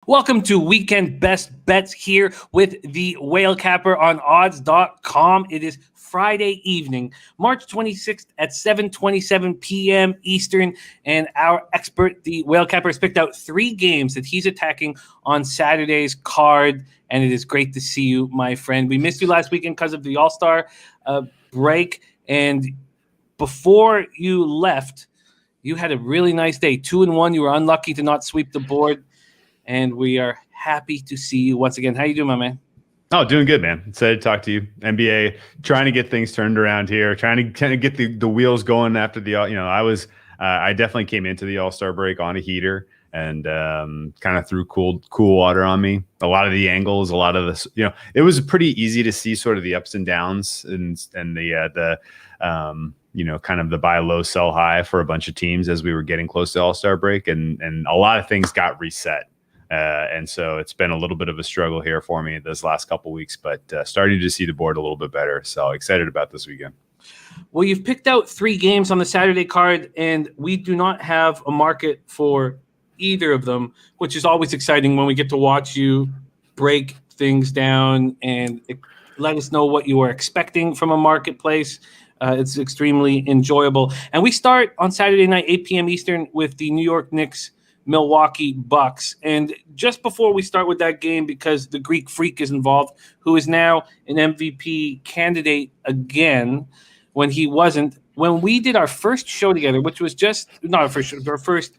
Welcome to Weekend Best Bets here with the Whale Capper on odds.com. It is Friday evening, March 26th at 7:27 p.m. Eastern, and our expert, the Whale Capper, has picked out 3 games that he's attacking on Saturday's card, and it is great to see you, my friend. We missed you last weekend because of the All-Star break, and before you left, you had a really nice day. 2-1. You were unlucky to not sweep the board. And we are happy to see you once again. How you doing, my man? Oh, doing good, man. Excited to talk to you. NBA, trying to get things turned around here, trying to kind of get the wheels going after the, I definitely came into the All-Star break on a heater and kind of threw cool water on me. A lot of the angles, a lot of this, it was pretty easy to see sort of the ups and downs and the kind of the buy low, sell high for a bunch of teams as we were getting close to All-Star break, and a lot of things got reset. And so it's been a little bit of a struggle here for me this last couple weeks, but starting to see the board a little bit better. So excited about this weekend. Well, you've picked out 3 games on the Saturday card, and we do not have a market for either of them, which is always exciting when we get to watch you break things down and let us know what you are expecting from a marketplace. It's extremely enjoyable. And we start on Saturday night, 8 p.m. Eastern, with the New York Knicks Milwaukee Bucks. And just before we start with that game, because the Greek Freak is involved, who is now an MVP candidate again when he wasn't, when we did our first show together, which was just not our first show, our first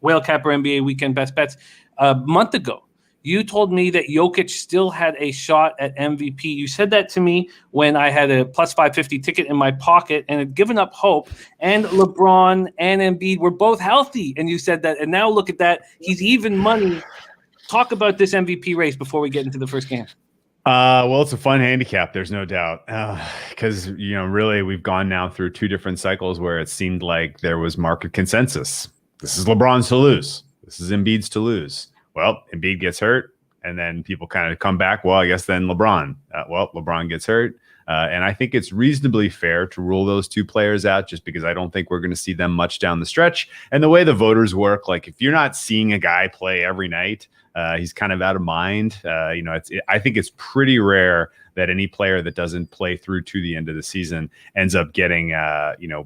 Whale Capper NBA Weekend Best Bets a month ago, you told me that Jokic still had a shot at MVP. You said that to me when I had a plus 550 ticket in my pocket and had given up hope. And LeBron and Embiid were both healthy. And you said that. And now look at that. He's even money. Talk about this MVP race before we get into the first game. Well, it's a fun handicap. There's no doubt. Because, really we've gone now through 2 different cycles where it seemed like there was market consensus. This is LeBron's to lose. This is Embiid's to lose. Well, Embiid gets hurt, and then people kind of come back. Well, I guess then LeBron. LeBron gets hurt. And I think it's reasonably fair to rule those 2 players out just because I don't think we're going to see them much down the stretch. And the way the voters work, like if you're not seeing a guy play every night, he's kind of out of mind. I think it's pretty rare that any player that doesn't play through to the end of the season ends up getting,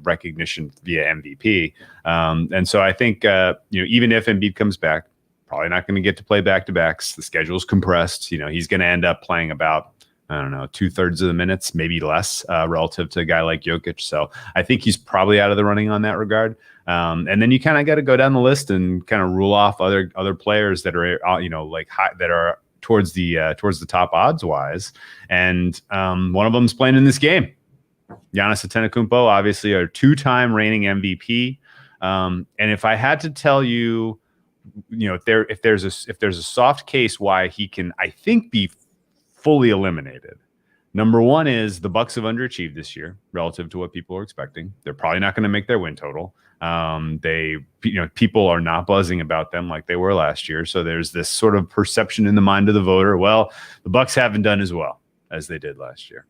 recognition via MVP. And so I think, even if Embiid comes back, probably not going to get to play back-to-backs. The schedule's compressed. He's going to end up playing about, 2/3 of the minutes, maybe less, relative to a guy like Jokic. So I think he's probably out of the running on that regard. And then you kind of got to go down the list and kind of rule off other players that are, high, that are towards the top odds wise. And one of them's playing in this game. Giannis Antetokounmpo, obviously, a 2-time reigning MVP. And if I had to tell you, if there's a soft case why he can, I think, be fully eliminated. Number one is the Bucks have underachieved this year relative to what people are expecting. They're probably not going to make their win total. People are not buzzing about them like they were last year. So there's this sort of perception in the mind of the voter. Well, the Bucks haven't done as well as they did last year.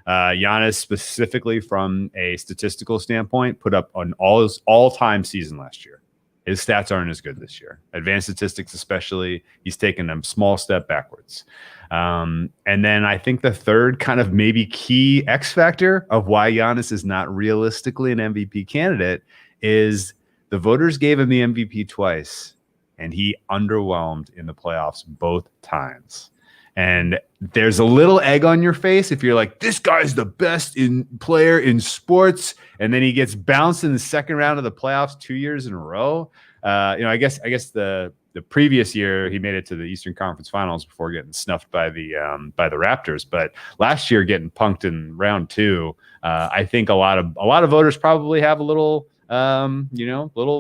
Giannis, specifically from a statistical standpoint, put up an all-time season last year. His stats aren't as good this year. Advanced statistics especially, he's taken a small step backwards. And then I think the third kind of maybe key X factor of why Giannis is not realistically an MVP candidate is the voters gave him the MVP twice, and he underwhelmed in the playoffs both times. And there's a little egg on your face if you're like, this guy's the best player in sports, and then he gets bounced in the second round of the playoffs 2 years in a row. I guess the previous year he made it to the Eastern Conference Finals before getting snuffed by the Raptors. But last year getting punked in round 2, I think a lot of voters probably have a little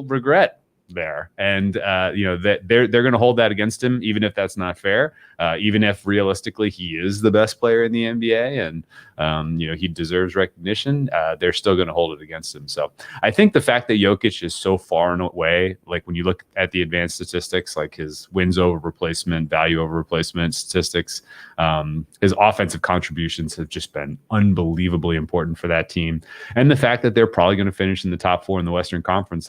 regret there, and that they're going to hold that against him, even if that's not fair, even if realistically he is the best player in the NBA and he deserves recognition. They're still going to hold it against him. So I think the fact that Jokic is so far and away, like when you look at the advanced statistics, like his wins over replacement, value over replacement statistics, his offensive contributions have just been unbelievably important for that team, and the fact that they're probably going to finish in the top 4 in the Western Conference,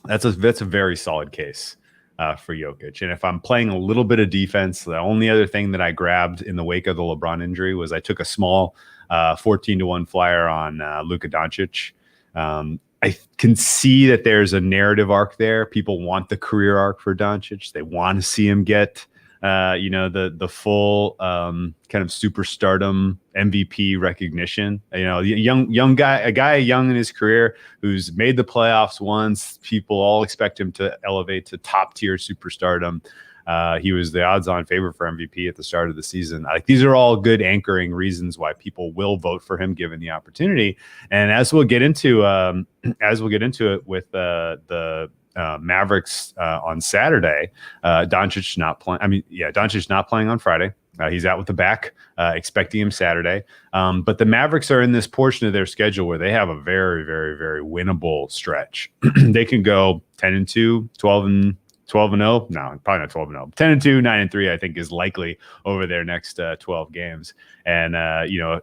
that's a very solid case for Jokic. And if I'm playing a little bit of defense, the only other thing that I grabbed in the wake of the LeBron injury was I took a small 14-1 flyer on Luka Doncic. I can see that there's a narrative arc there. People want the career arc for Doncic. They want to see him get, the full kind of superstardom MVP recognition. Young guy, a guy young in his career who's made the playoffs once. People all expect him to elevate to top tier superstardom. He was the odds-on favorite for MVP at the start of the season. These are all good anchoring reasons why people will vote for him given the opportunity. And as we'll get into it with the Mavericks on Saturday, Doncic not playing. Doncic not playing on Friday. He's out with the back, expecting him Saturday. But the Mavericks are in this portion of their schedule where they have a very, very, very winnable stretch. They can go 10-2, 12-0. No, probably not 12-0. 10-2, 9-3, I think is likely over their next 12 games. And,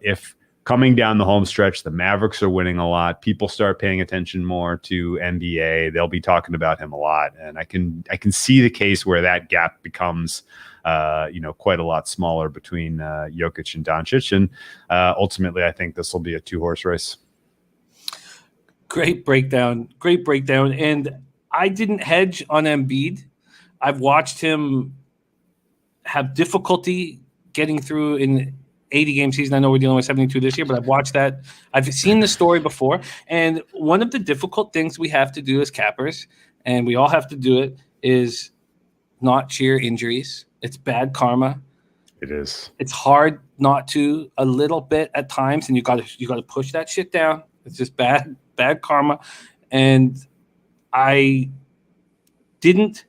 if coming down the home stretch, the Mavericks are winning a lot, people start paying attention more to NBA. They'll be talking about him a lot. And I can see the case where that gap becomes, quite a lot smaller between Jokic and Doncic. And ultimately, I think this will be a 2-horse race. Great breakdown. And I didn't hedge on Embiid. I've watched him have difficulty getting through in 80-game season. I know we're dealing with 72 this year, but I've watched that. I've seen the story before. And one of the difficult things we have to do as cappers, and we all have to do it, is not cheer injuries. It's bad karma. It is. It's hard not to a little bit at times, and you got to push that shit down. It's just bad karma. And I didn't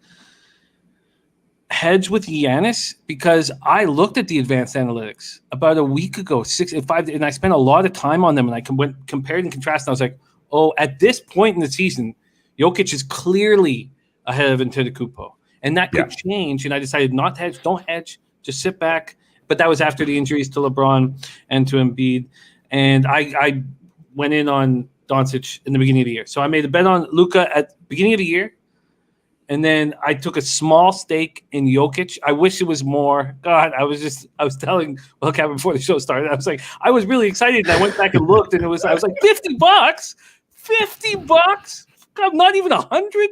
hedge with Giannis because I looked at the advanced analytics about a week ago, 6 and 5, and I spent a lot of time on them, and I compared and contrasted. And I was like, oh, at this point in the season, Jokic is clearly ahead of Antetokounmpo, and that could change. And I decided not to hedge. Don't hedge. Just sit back. But that was after the injuries to LeBron and to Embiid, and I went in on Doncic in the beginning of the year. So I made a bet on Luka at the beginning of the year, and then I took a small stake in Jokic. I wish it was more. God, I was telling Kevin before the show started, I was like, I was really excited, and I went back and looked, and I was like, $50, $50. I'm not even 100.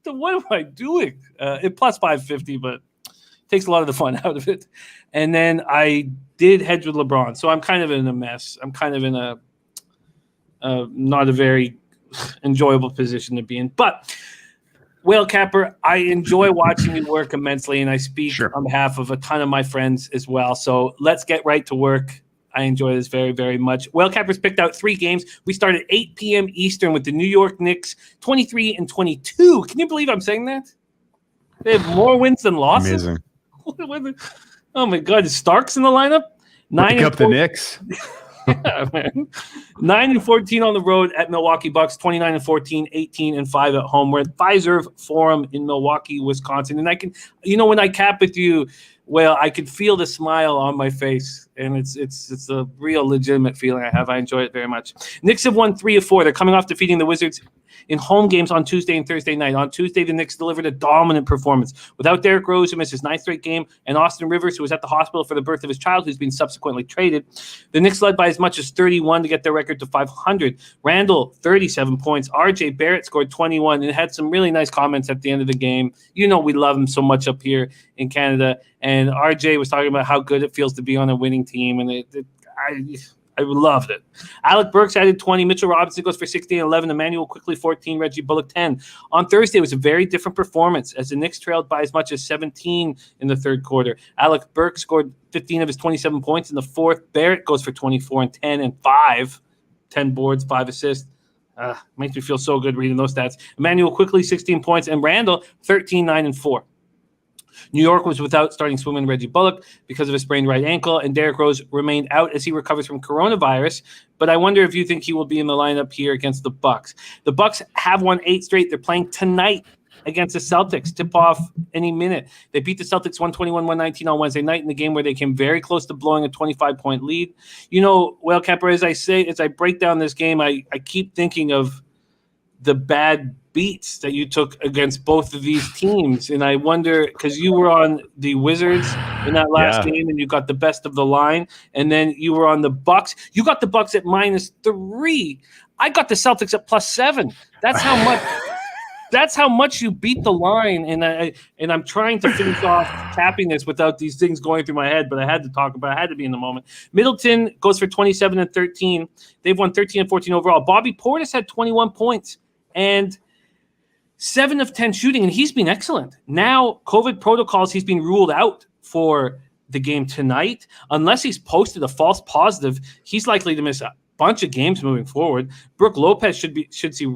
What am I doing? It plus 550, but it takes a lot of the fun out of it. And then I did hedge with LeBron, so I'm kind of in a mess. I'm kind of in a not a very enjoyable position to be in. But, Whale Capper, I enjoy watching you work immensely, and I speak on behalf of a ton of my friends as well. So let's get right to work. I enjoy this very, very much. Whale Capper's picked out 3 games. We start at 8 p.m. Eastern with the New York Knicks, 23-22. Can you believe I'm saying that? They have more wins than losses. Amazing. Oh, my God. Is Starks in the lineup? Pick up the Knicks. Yeah, man. 9-14 on the road at Milwaukee Bucks, 29-14, 18-5 at home. We're at Fiserv Forum in Milwaukee, Wisconsin. And I can, when I cap with you, well, I can feel the smile on my face, and it's a real legitimate feeling I have. I enjoy it very much. Knicks have won 3 of 4. They're coming off defeating the Wizards in home games on Tuesday and Thursday night. On Tuesday, the Knicks delivered a dominant performance. Without Derrick Rose, who missed his 9th straight game, and Austin Rivers, who was at the hospital for the birth of his child, who's been subsequently traded, the Knicks led by as much as 31 to get their record to 500. Randall, 37 points. RJ Barrett scored 21 and had some really nice comments at the end of the game. We love him so much up here in Canada. And RJ was talking about how good it feels to be on a winning team, and I loved it. Alec Burks added 20. Mitchell Robinson goes for 16 and 11. Emmanuel quickly 14. Reggie Bullock 10. On Thursday, it was a very different performance as the Knicks trailed by as much as 17 in the third quarter. Alec Burks scored 15 of his 27 points in the fourth. Barrett goes for 24 and 10 and 5. 10 boards, 5 assists. Makes me feel so good reading those stats. Emmanuel quickly 16 points, and Randall 13, 9, and 4. New York was without starting swimmer Reggie Bullock because of a sprained right ankle, and Derrick Rose remained out as he recovers from coronavirus. But I wonder if you think he will be in the lineup here against the Bucks. The Bucks have won 8 straight. They're playing tonight against the Celtics. Tip off any minute. They beat the Celtics 121-119 on Wednesday night in the game where they came very close to blowing a 25-point lead. Capper, as I break down this game, I keep thinking of the bad beats that you took against both of these teams. And I wonder, because you were on the Wizards in that last game and you got the best of the line. And then you were on the Bucks. You got the Bucks at -3. I got the Celtics at +7. That's how much. That's how much you beat the line, and I'm trying to finish off capping this without these things going through my head, but I had to talk about it. I had to be in the moment. Middleton goes for 27 and 13. They've won 13 and 14 overall. Bobby Portis had 21 points and 7 of 10 shooting, and he's been excellent. Now, COVID protocols, he's been ruled out for the game tonight. Unless he's posted a false positive, he's likely to miss a bunch of games moving forward. Brook Lopez should see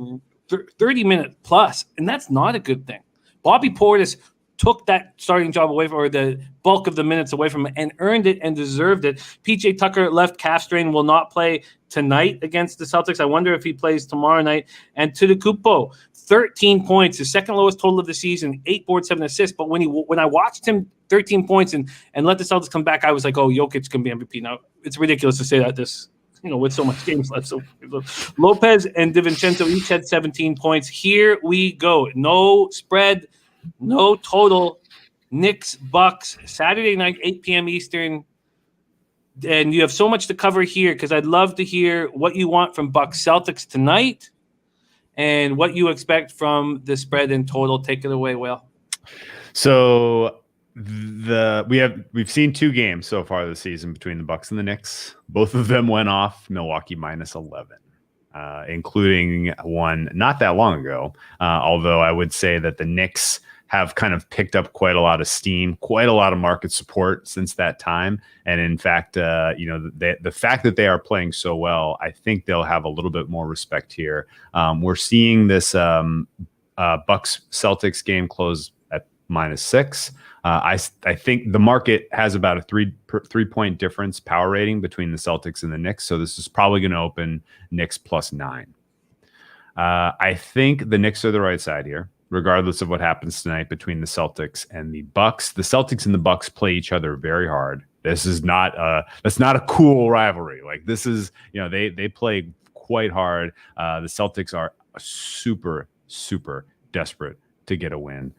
30-minute plus, and that's not a good thing. Bobby Portis took that starting job away from, or the bulk of the minutes away from him, and earned it and deserved it. PJ Tucker, left calf strain, will not play tonight against the Celtics. I wonder if he plays tomorrow night. And Antetokounmpo, 13 points, his second lowest total of the season, 8 boards, 7 assists. But when I watched him 13 points and let the Celtics come back, I was like, oh, Jokic can be MVP. Now, it's ridiculous to say that with so much games left. So Lopez and DiVincenzo each had 17 points. Here we go. No spread, no total. Knicks Bucks, Saturday night, 8 p.m. Eastern. And you have so much to cover here because I'd love to hear what you want from Bucks Celtics tonight and what you expect from the spread and total. Take it away, Will. So we've seen 2 games so far this season between the Bucks and the Knicks. Both of them went off Milwaukee -11, including one not that long ago. Although I would say that the Knicks have kind of picked up quite a lot of steam, quite a lot of market support since that time. And in fact, the fact that they are playing so well, I think they'll have a little bit more respect here. We're seeing this Bucks Celtics game close at -6. I think the market has about a 3-point difference power rating between the Celtics and the Knicks. So this is probably going to open Knicks +9. I think the Knicks are the right side here, regardless of what happens tonight between the Celtics and the Bucks. The Celtics and the Bucks play each other very hard. This is that's not a cool rivalry. Like this is, they play quite hard. The Celtics are super, super desperate to get a win.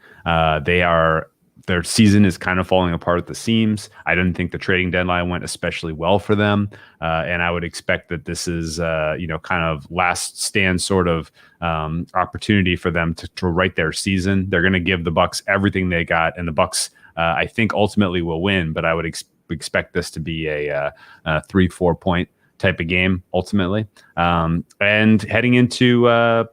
Their season is kind of falling apart at the seams. I didn't think the trading deadline went especially well for them. And I would expect that this is, kind of last stand sort of opportunity for them to write their season. They're going to give the Bucks everything they got. And the Bucks, I think, ultimately will win. But I would expect this to be a 3-4 point type of game ultimately. And heading into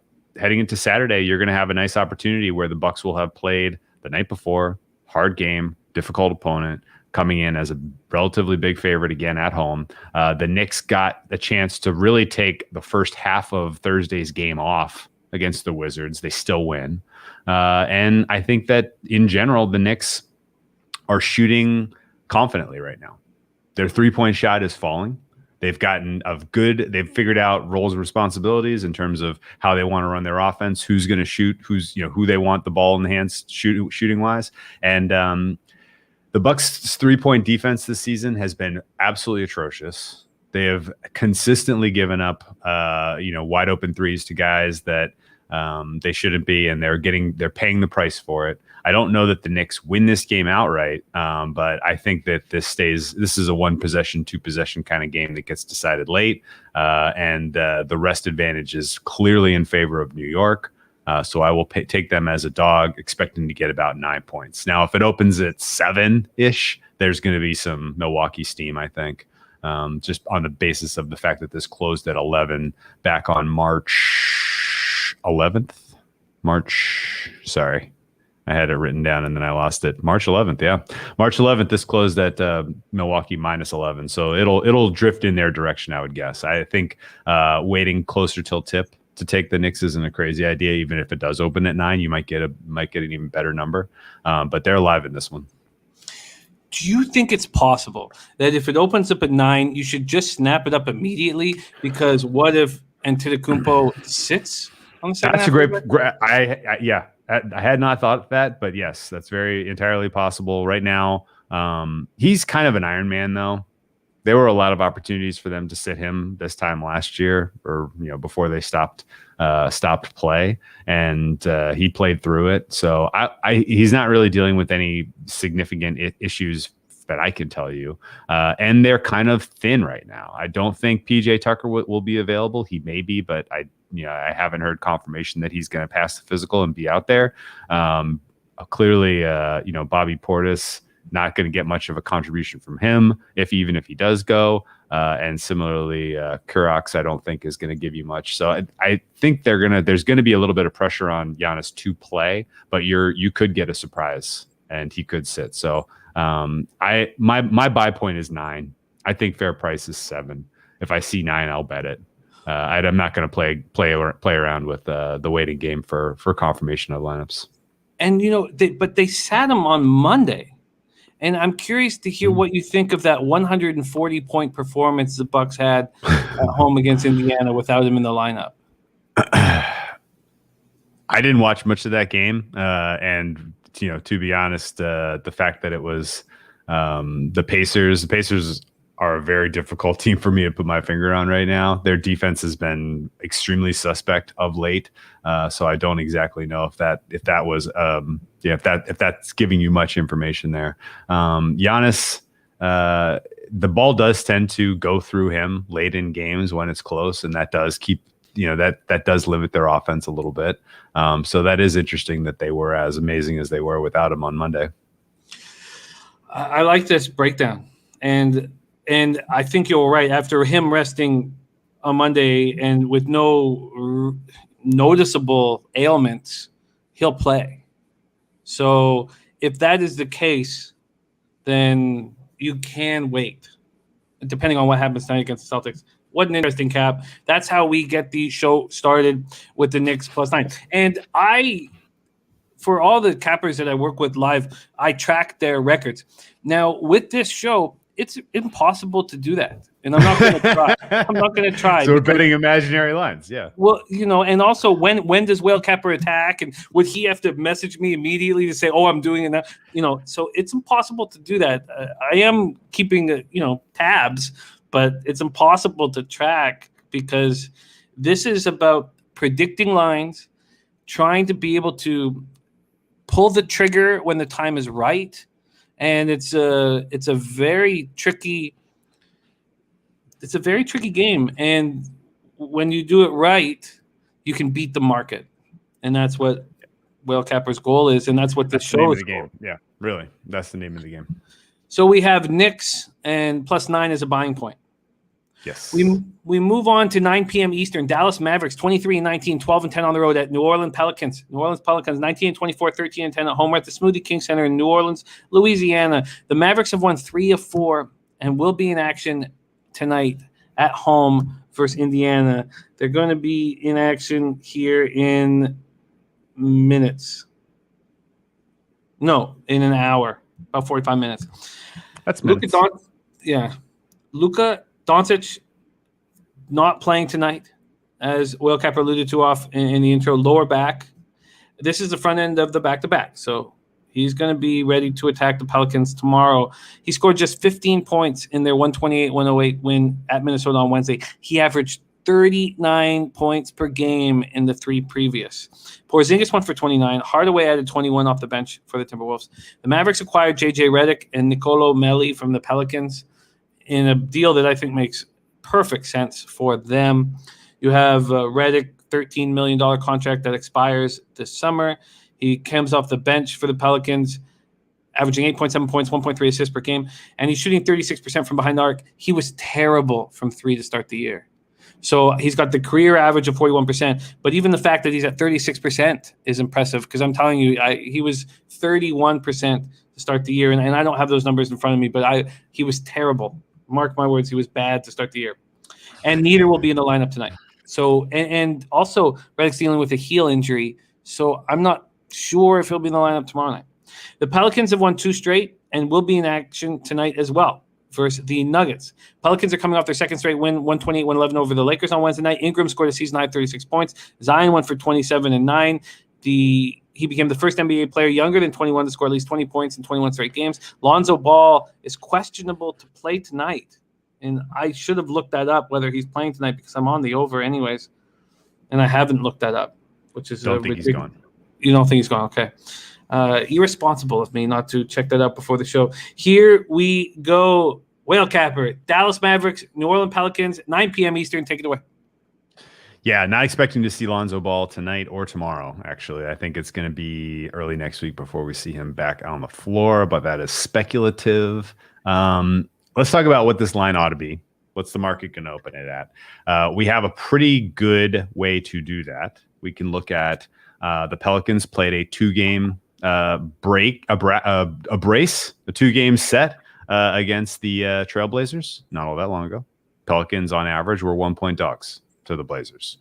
Saturday, you're going to have a nice opportunity where the Bucks will have played the night before. Hard game, difficult opponent, coming in as a relatively big favorite again at home. The Knicks got a chance to really take the first half of Thursday's game off against the Wizards. They still win. And I think that in general, the Knicks are shooting confidently right now. Their 3-point shot is falling. They've figured out roles and responsibilities in terms of how they want to run their offense, who's going to shoot, who they want the ball in the hands shooting wise. And the Bucks' 3-point defense this season has been absolutely atrocious. They have consistently given up, wide open threes to guys that they shouldn't be, and they're paying the price for it. I don't know that the Knicks win this game outright, but I think that this is a 1-possession, 2-possession kind of game that gets decided late, and the rest advantage is clearly in favor of New York. So I will take them as a dog, expecting to get about 9 points. Now, if it opens at 7-ish, there's going to be some Milwaukee steam, I think, just on the basis of the fact that this closed at 11 back on March 11th. Sorry. I had it written down and then I lost it. March 11th. Yeah. March 11th. This closed at Milwaukee -11. So it'll drift in their direction, I would guess. I think waiting closer till tip to take the Knicks isn't a crazy idea. Even if it does open at 9, you might get an even better number. But they're live in this one. Do you think it's possible that if it opens up at 9, you should just snap it up immediately? Because what if Antetokounmpo sits on the second? That's a great. I had not thought of that, but yes, that's very entirely possible. Right now, he's kind of an Iron Man, though. there were a lot of opportunities for them to sit him this time last year, or before they stopped play, and he played through it. So he's not really dealing with any significant issues that I can tell you. And they're kind of thin right now. I don't think PJ Tucker will be available. He may be, but I haven't heard confirmation that he's going to pass the physical and be out there. Clearly, Bobby Portis, not going to get much of a contribution from him, even if he does go. And similarly, Kurocs, I don't think is going to give you much. So I think there's going to be a little bit of pressure on Giannis to play, but you could get a surprise and he could sit. So my buy point is 9. I think fair price is 7. If I see 9, I'll bet it. I'm not going to play around with the waiting game for confirmation of lineups. And but they sat him on Monday, and I'm curious to hear what you think of that 140-point performance the Bucks had at home against Indiana without him in the lineup. I didn't watch much of that game, and to be honest, the fact that it was the Pacers. The Pacers are a very difficult team for me to put my finger on right now. Their defense has been extremely suspect of late, so I don't exactly know if that's giving you much information there. Giannis, the ball does tend to go through him late in games when it's close, and that does keep that does limit their offense a little bit. So that is interesting that they were as amazing as they were without him on Monday. I like this breakdown, and I think you're right. After him resting on Monday and with no noticeable ailments, he'll play. So if that is the case, then you can wait, depending on what happens tonight against the Celtics. What an interesting cap. That's how we get the show started with the Knicks +9. And for all the cappers that I work with live, I track their records. Now, with this show, it's impossible to do that. And I'm not going to try. So we're betting imaginary lines. Yeah. Well, and also when does Whale Capper attack? And would he have to message me immediately to say, oh, I'm doing it now? So it's impossible to do that. I am keeping, tabs, but it's impossible to track because this is about predicting lines, trying to be able to pull the trigger when the time is right. And it's a very tricky game. And when you do it right, you can beat the market. And that's what Whale Capper's goal is. And that's what the show is. The game. Yeah, really. That's the name of the game. So we have Knicks and +9 as a buying point. Yes. We move on to 9 p.m. Eastern. Dallas Mavericks 23-19, 12-10 on the road at New Orleans Pelicans. New Orleans Pelicans 19-24, 13-10 at home. We're at the Smoothie King Center in New Orleans, Louisiana. The Mavericks have won 3 of 4 and will be in action tonight at home versus Indiana. They're going to be in action here in minutes. No, in an hour, about 45 minutes. That's minutes. Luka Doncic not playing tonight, as Whale Capper alluded to off in the intro, lower back. This is the front end of the back-to-back, so he's going to be ready to attack the Pelicans tomorrow. He scored just 15 points in their 128-108 win at Minnesota on Wednesday. He averaged 39 points per game in the 3 previous. Porzingis went for 29. Hardaway added 21 off the bench for the Timberwolves. The Mavericks acquired J.J. Redick and Nicolo Melli from the Pelicans in a deal that I think makes perfect sense for them. You have Redick, $13 million contract that expires this summer. He comes off the bench for the Pelicans, averaging 8.7 points, 1.3 assists per game, and he's shooting 36% from behind the arc. He was terrible from 3 to start the year. So he's got the career average of 41%, but even the fact that he's at 36% is impressive because I'm telling you, he was 31% to start the year, and I don't have those numbers in front of me, but he was terrible. Mark my words, he was bad to start the year. And neither will be in the lineup tonight. So, and also, Redick's dealing with a heel injury, so I'm not sure if he'll be in the lineup tomorrow night. The Pelicans have won 2 straight and will be in action tonight as well versus the Nuggets. Pelicans are coming off their second straight win, 128-111 over the Lakers on Wednesday night. Ingram scored a season-high 36 points. Zion went for 27 and 9. He became the first NBA player younger than 21 to score at least 20 points in 21 straight games. Lonzo Ball is questionable to play tonight. And I should have looked that up, whether he's playing tonight, because I'm on the over anyways. And I haven't looked that up, which is don't think he's gone. You don't think he's gone? Okay. Irresponsible of me not to check that out before the show. Here we go. Whale Capper, Dallas Mavericks, New Orleans Pelicans, 9 p.m. Eastern. Take it away. Yeah, not expecting to see Lonzo Ball tonight or tomorrow, actually. I think it's going to be early next week before we see him back on the floor, but that is speculative. Let's talk about what this line ought to be. What's the market going to open it at? We have a pretty good way to do that. We can look at the Pelicans played a 2-game brace, a 2-game set against the Trailblazers not all that long ago. Pelicans, on average, were 1-point dogs to the Blazers.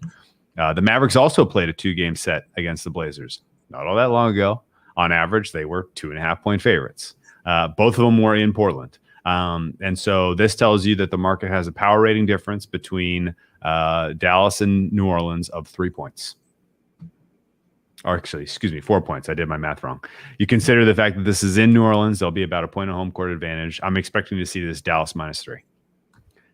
The Mavericks also played a 2-game set against the Blazers not all that long ago. On average, they were 2.5-point favorites. Both of them were in Portland. And so this tells you that the market has a power rating difference between Dallas and New Orleans of 3 points. Or actually, 4 points. I did my math wrong. You consider the fact that this is in New Orleans, there'll be about a point of home court advantage. I'm expecting to see this Dallas -3.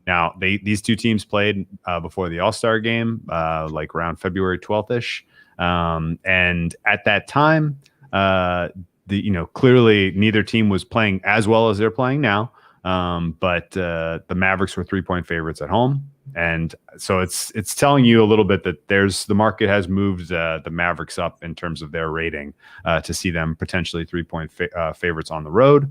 Now, these two teams played before the All-Star game, like around February 12th-ish. And at that time, clearly neither team was playing as well as they're playing now. But the Mavericks were 3-point favorites at home. And so it's telling you a little bit that the market has moved the Mavericks up in terms of their rating to see them potentially 3-point favorites on the road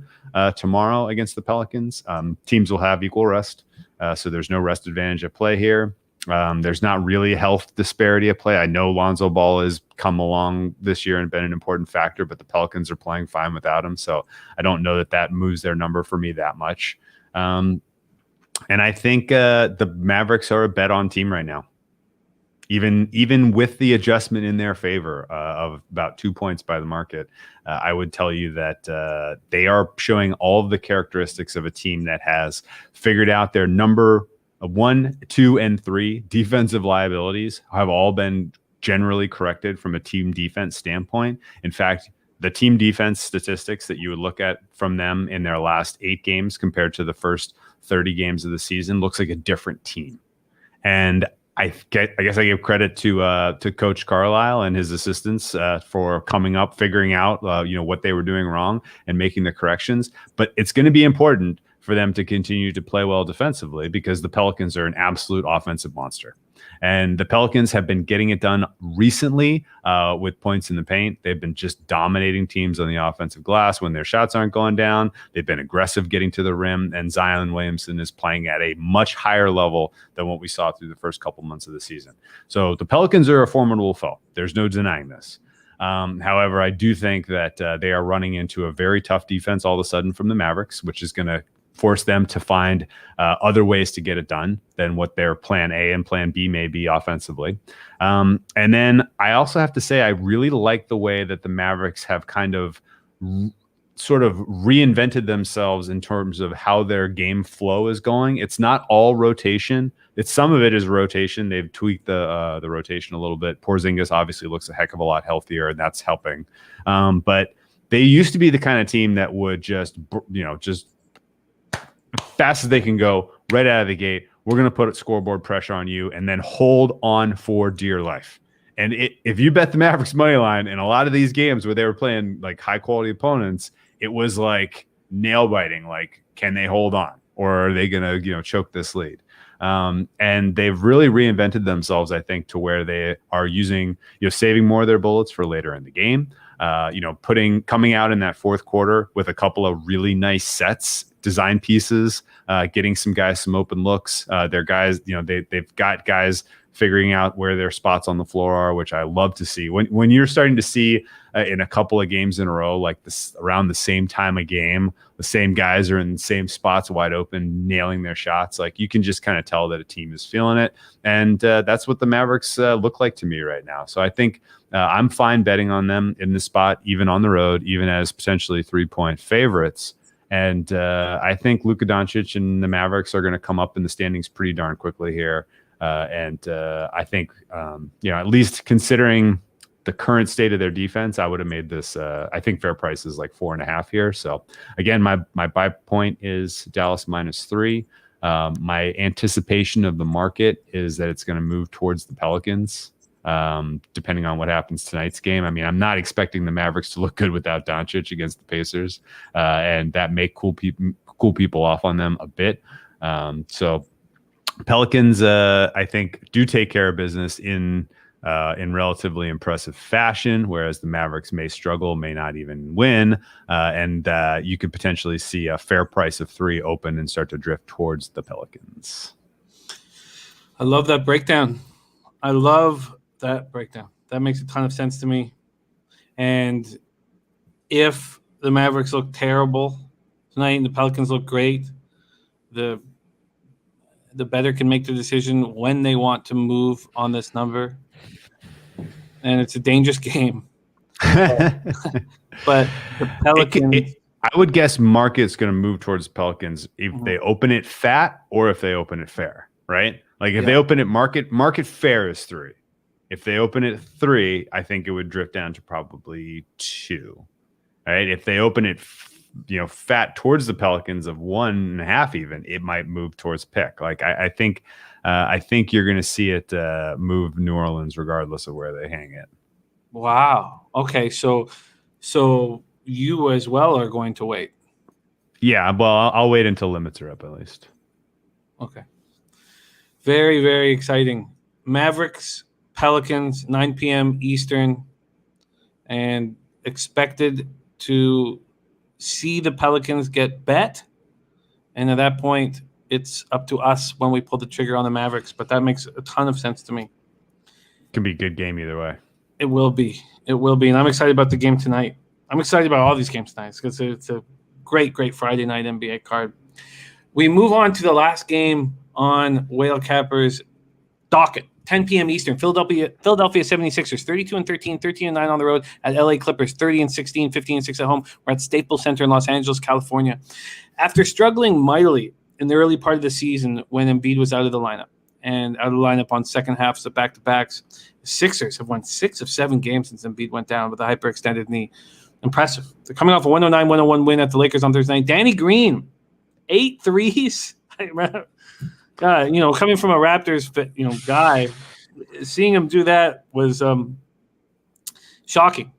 tomorrow against the Pelicans. Teams will have equal rest, so there's no rest advantage at play here. There's not really a health disparity at play. I know Lonzo Ball has come along this year and been an important factor, but the Pelicans are playing fine without him, so I don't know that moves their number for me that much. And I think the Mavericks are a bet-on team right now. Even with the adjustment in their favor of about 2 points by the market, I would tell you that they are showing all of the characteristics of a team that has figured out their number 1, 2, and 3 defensive liabilities have all been generally corrected from a team defense standpoint. In fact, the team defense statistics that you would look at from them in their last 8 games compared to the first 30 games of the season looks like a different team. And I guess I give credit to Coach Carlisle and his assistants for coming up, figuring out what they were doing wrong and making the corrections. But it's going to be important for them to continue to play well defensively because the Pelicans are an absolute offensive monster. And the Pelicans have been getting it done recently with points in the paint. They've been just dominating teams on the offensive glass when their shots aren't going down. They've been aggressive getting to the rim, and Zion Williamson is playing at a much higher level than what we saw through the first couple months of the season. So the Pelicans are a formidable foe. There's no denying this. However, I do think that they are running into a very tough defense all of a sudden from the Mavericks, which is going to force them to find other ways to get it done than what their plan A and plan B may be offensively. And then I also have to say, I really like the way that the Mavericks have kind of sort of reinvented themselves in terms of how their game flow is going. It's not all rotation. Some of it is rotation. They've tweaked the rotation a little bit. Porzingis obviously looks a heck of a lot healthier, and that's helping. But they used to be the kind of team that would just fast as they can go right out of the gate. We're going to put scoreboard pressure on you and then hold on for dear life. And if you bet the Mavericks money line in a lot of these games where they were playing like high quality opponents, it was like nail biting. Like, can they hold on, or are they going to, choke this lead? And they've really reinvented themselves, I think, to where they are using, saving more of their bullets for later in the game. Coming out in that fourth quarter with a couple of really nice sets, design pieces, getting some guys some open looks. Their guys, they've got guys figuring out where their spots on the floor are, which I love to see. When you're starting to see in a couple of games in a row, like this around the same time a game, the same guys are in the same spots wide open, nailing their shots. Like, you can just kind of tell that a team is feeling it. And that's what the Mavericks look like to me right now. So I think I'm fine betting on them in this spot, even on the road, even as potentially 3-point favorites. And I think Luka Doncic and the Mavericks are going to come up in the standings pretty darn quickly here. I think, at least considering the current state of their defense, I would have made this. I think fair price is like 4.5 here. So again, my buy point is Dallas -3. My anticipation of the market is that it's going to move towards the Pelicans, depending on what happens tonight's game. I mean, I'm not expecting the Mavericks to look good without Doncic against the Pacers, and that may cool people off on them a bit. So Pelicans, I think, do take care of business in relatively impressive fashion, whereas the Mavericks may struggle, may not even win, and you could potentially see a fair price of 3 open and start to drift towards the Pelicans. I love that breakdown. That makes a ton of sense to me. And if the Mavericks look terrible tonight and the Pelicans look great, the bettor can make the decision when they want to move on this number. And it's a dangerous game. But the Pelicans... I would guess market's going to move towards Pelicans if they open it fat or if they open it fair, right? Like if they open it market fair is 3. If they open it 3, I think it would drift down to probably 2. Right? If they open it fat towards the Pelicans of 1.5 even, it might move towards pick. Like I think you're going to see it move New Orleans regardless of where they hang it. Wow. Okay, so you as well are going to wait. Yeah, well, I'll wait until limits are up at least. Okay. Very, very exciting. Mavericks, Pelicans, 9 p.m. Eastern, and expected to see the Pelicans get bet. And at that point, it's up to us when we pull the trigger on the Mavericks. But that makes a ton of sense to me. Can be a good game either way. It will be. And I'm excited about the game tonight. I'm excited about all these games tonight because it's a great, great Friday night NBA card. We move on to the last game on Whale Capper's docket. 10 p.m. Eastern, Philadelphia 76ers, 32-13, 13-9 on the road at LA Clippers, 30-16, 15-6 at home. We're at Staples Center in Los Angeles, California. After struggling mightily in the early part of the season when Embiid was out of the lineup and out of the lineup on second halves of back-to-backs, the Sixers have won 6 of 7 games since Embiid went down with a hyperextended knee. Impressive. They're coming off a 109-101 win at the Lakers on Thursday night. Danny Green, 8 threes. God, coming from a Raptors, guy, seeing him do that was shocking.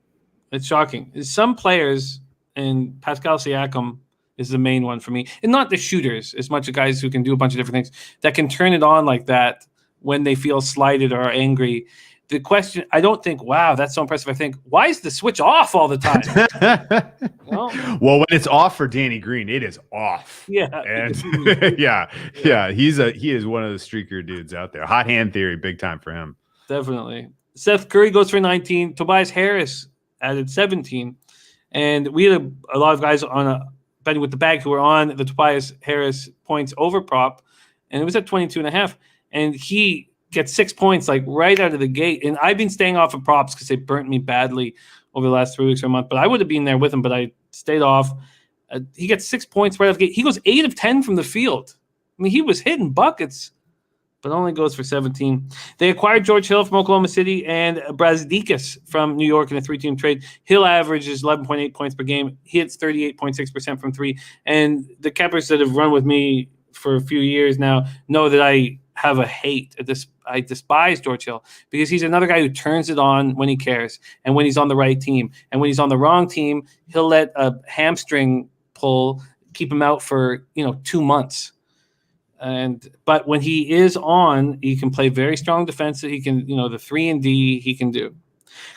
It's shocking. Some players, and Pascal Siakam is the main one for me, and not the shooters as much as guys who can do a bunch of different things that can turn it on like that when they feel slighted or angry. The question, I don't think, wow, that's so impressive. I think, why is the switch off all the time? Well, when it's off for Danny Green, it is off. Yeah. And he is one of the streaker dudes out there. Hot hand theory, big time for him. Definitely. Seth Curry goes for 19. Tobias Harris added 17. And we had a lot of guys on betting with the bag who were on the Tobias Harris points over prop, and it was at 22.5. And he gets 6 points like right out of the gate. And I've been staying off of props because they burnt me badly over the last 3 weeks or a month. But I would have been there with him, but I stayed off. He gets 6 points right off the gate. He goes 8 of 10 from the field. I mean, he was hitting buckets, but only goes for 17. They acquired George Hill from Oklahoma City and Brazdeikis from New York in a 3-team trade. Hill averages 11.8 points per game. He hits 38.6% from 3. And the cappers that have run with me for a few years now know that I have a hate. I despise George Hill because he's another guy who turns it on when he cares and when he's on the right team. And when he's on the wrong team, he'll let a hamstring pull keep him out for 2 months. But when he is on, he can play very strong defensive. He can, the 3 and D he can do.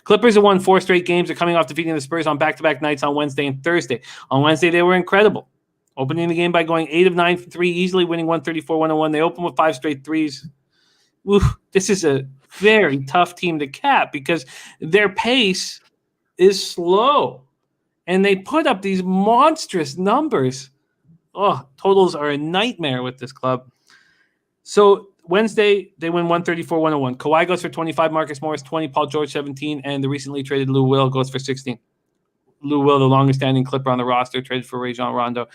Clippers have won 4 straight games. They're coming off defeating the Spurs on back-to-back nights on Wednesday and Thursday. On Wednesday, they were incredible, opening the game by going 8 of 9 from 3, easily winning 134-101. They opened with 5 straight threes. This is a very tough team to cap because their pace is slow, and they put up these monstrous numbers. Totals are a nightmare with this club. So Wednesday, they win 134-101. Kawhi goes for 25, Marcus Morris 20, Paul George 17, and the recently traded Lou Will goes for 16. Lou Will, the longest-standing Clipper on the roster, traded for Rajon Rondo.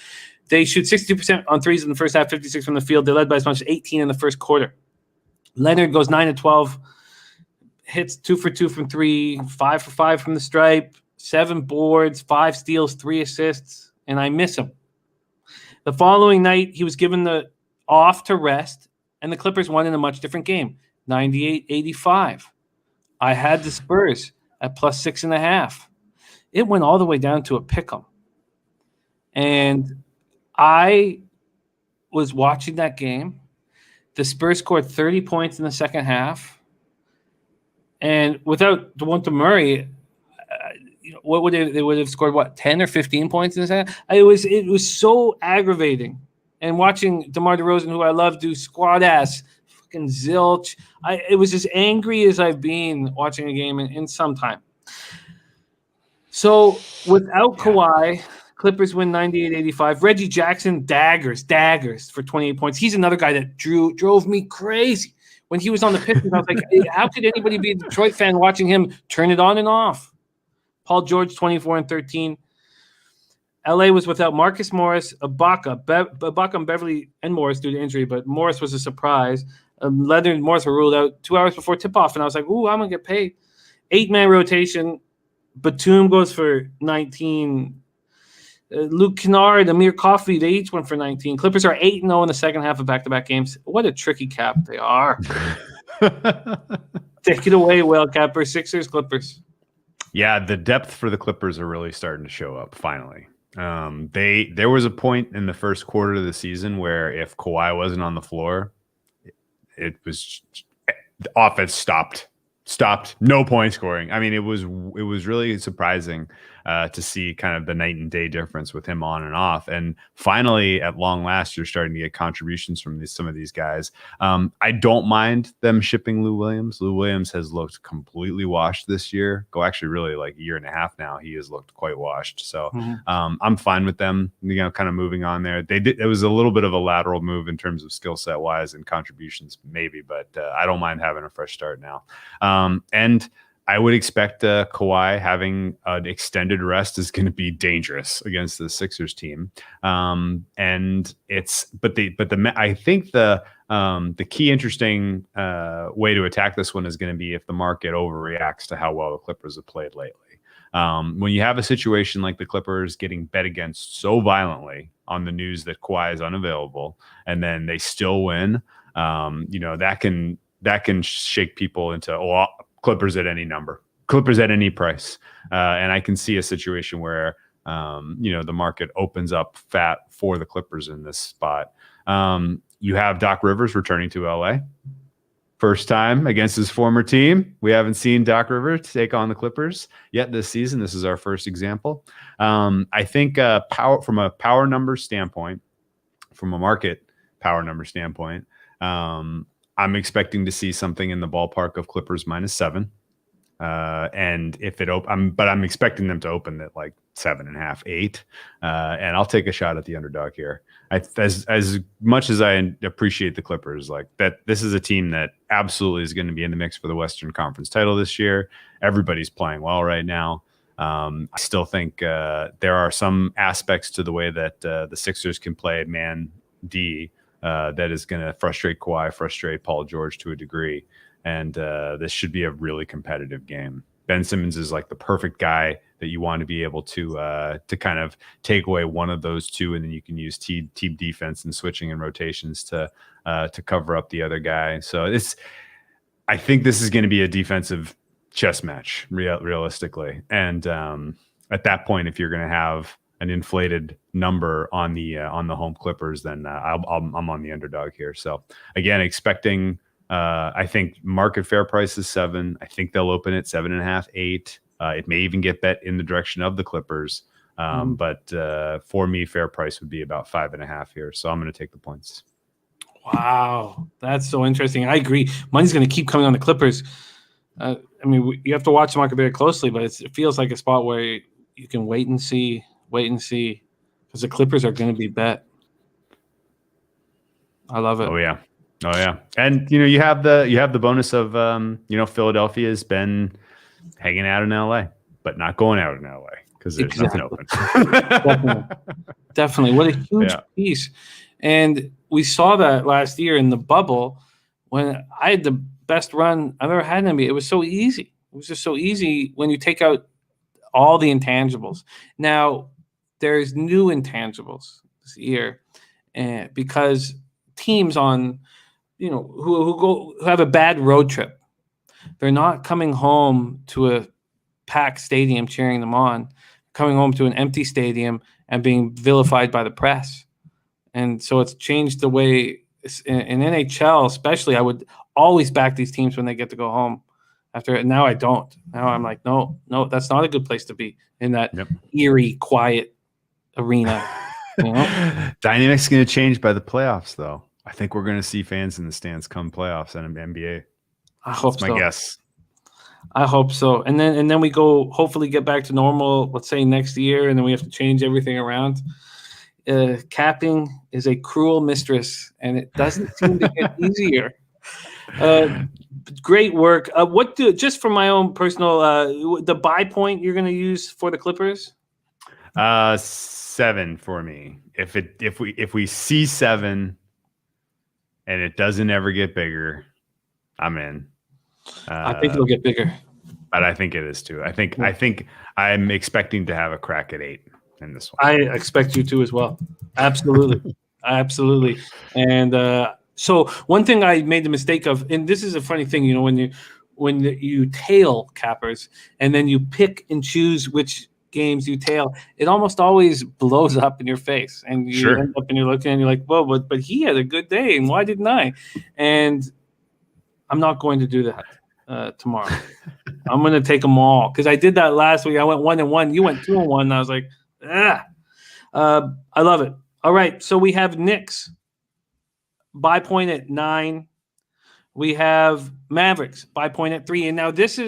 They shoot 62% on threes in the first half, 56 from the field. They led by as much as 18 in the first quarter. Leonard goes 9 of 12, hits 2 for 2 from 3, 5 for 5 from the stripe, 7 boards, 5 steals, 3 assists, and I miss him. The following night, he was given the off to rest, and the Clippers won in a much different game, 98-85. I had the Spurs at plus 6.5. It went all the way down to a pick'em. And I was watching that game. The Spurs scored 30 points in the second half. And without DeJounte Murray, what would they would have scored? What, 10 or 15 points in the second half? It was so aggravating. And watching DeMar DeRozan, who I love, do squad ass fucking zilch. It was as angry as I've been watching a game in some time. So without Kawhi, Clippers win 98-85. Reggie Jackson, daggers for 28 points. He's another guy that drove me crazy. When he was on the Pistons, I was like, how could anybody be a Detroit fan watching him turn it on and off? Paul George, 24 and 13. LA was without Marcus Morris, Ibaka and Beverly and Morris due to injury, but Morris was a surprise. Leonard and Morris were ruled out 2 hours before tip-off, and I was like, ooh, I'm going to get paid. 8-man rotation. Batum goes for 19. Luke Kennard, Amir Coffey, they each went for 19. Clippers are 8-0 in the second half of back-to-back games. What a tricky cap they are. Take it away, Whale Capper. Sixers, Clippers. Yeah, the depth for the Clippers are really starting to show up finally. There was a point in the first quarter of the season where if Kawhi wasn't on the floor, it was the offense stopped, no point scoring. I mean, it was really surprising to see kind of the night and day difference with him on and off. And finally, at long last, you're starting to get contributions from some of these guys. I don't mind them shipping Lou Williams. Lou Williams has looked completely washed this year. Actually, really like a year and a half now, he has looked quite washed. So I'm fine with them, kind of moving on there. It was a little bit of a lateral move in terms of skill set wise and contributions, maybe, but I don't mind having a fresh start now. And I would expect Kawhi having an extended rest is going to be dangerous against the Sixers team. I think the key interesting way to attack this one is going to be if the market overreacts to how well the Clippers have played lately. When you have a situation like the Clippers getting bet against so violently on the news that Kawhi is unavailable, and then they still win, that can shake people into Clippers at any number, Clippers at any price. And I can see a situation where, the market opens up fat for the Clippers in this spot. You have Doc Rivers returning to LA. First time against his former team. We haven't seen Doc Rivers take on the Clippers yet this season. This is our first example. I think from a power number standpoint, from a market power number standpoint, I'm expecting to see something in the ballpark of Clippers -7. And if I'm expecting them to open at like 7.5, 8. And I'll take a shot at the underdog here. As much as I appreciate the Clippers, like that, this is a team that absolutely is going to be in the mix for the Western Conference title this year. Everybody's playing well right now. I still think there are some aspects to the way that the Sixers can play man D that is going to frustrate Kawhi, frustrate Paul George to a degree. And this should be a really competitive game. Ben Simmons is like the perfect guy that you want to be able to kind of take away one of those two, and then you can use team defense and switching and rotations to cover up the other guy. So I think this is going to be a defensive chess match, realistically. And at that point, if you're going to have an inflated number on the home Clippers, then I'm on the underdog here. So again, expecting. I think market fair price is 7. I think they'll open at 7.5, 8. It may even get bet in the direction of the Clippers. But for me, fair price would be about 5.5 here. So I'm going to take the points. Wow. That's so interesting. I agree. Money's going to keep coming on the Clippers. You have to watch the market very closely, but it feels like a spot where you can wait and see, because the Clippers are going to be bet. I love it. Oh yeah. And you have the bonus of Philadelphia has been hanging out in LA, but not going out in LA because there's nothing open. Definitely. What a huge piece. And we saw that last year in the bubble when I had the best run I've ever had in NBA. It was so easy. It was just so easy when you take out all the intangibles. Now there's new intangibles this year, and because teams on, who have a bad road trip. They're not coming home to a packed stadium cheering them on, coming home to an empty stadium and being vilified by the press. And so it's changed the way in NHL, especially, I would always back these teams when they get to go home. Now I don't. Now I'm like, no, that's not a good place to be, in that eerie, quiet arena. Dynamic's going to change by the playoffs, though. I think we're going to see fans in the stands come playoffs and NBA. I hope so. My guess. I hope so. And then we go, hopefully get back to normal, let's say next year, and then we have to change everything around. Capping is a cruel mistress, and it doesn't seem to get easier. Great work. Just for my own personal, the buy point you're going to use for the Clippers? 7 for me. If we see 7 and it doesn't ever get bigger, I'm in. I think it'll get bigger, but I think it is too. I think I'm expecting to have a crack at 8 in this one. I expect you to as well. Absolutely. Absolutely. And so one thing I made the mistake of, and this is a funny thing, when you tail cappers and then you pick and choose which games you tail, it almost always blows up in your face, and you end up and you're looking and you're like, whoa, but he had a good day, and why didn't I? And I'm not going to do that tomorrow. I'm going to take them all, because I did that last week. I went 1-1. You went 2-1. And I was like, I love it. All right, so we have Knicks buy point at 9. We have Mavericks buy point at 3. And now this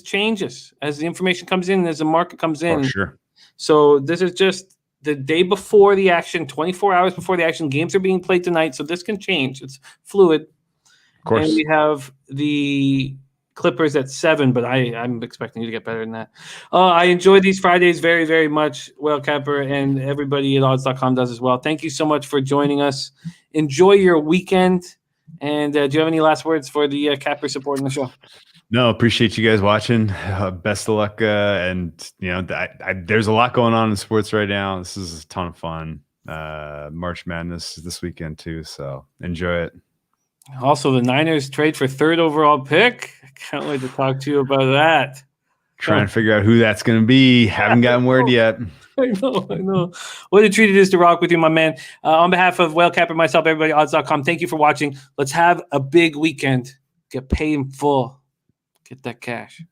changes as the information comes in, as the market comes in. Oh, sure. So this is just the day before the action, 24 hours before the action. Games are being played tonight, so this can change. It's fluid. Of course. And we have the Clippers at 7, but I'm expecting you to get better than that. I enjoy these Fridays very, very much. Well, Capper and everybody at odds.com does as well. Thank you so much for joining us. Enjoy your weekend. And do you have any last words for the Capper supporting the show? No, appreciate you guys watching. Best of luck. And there's a lot going on in sports right now. This is a ton of fun. March Madness this weekend too, so enjoy it. Also, the Niners trade for 3rd overall pick. I can't wait to talk to you about that. Trying to figure out who that's going to be. Haven't gotten word yet. I know. What a treat it is to rock with you, my man. On behalf of Whale-Cap and myself, everybody, odds.com, thank you for watching. Let's have a big weekend. Get paid in full. Get that cash.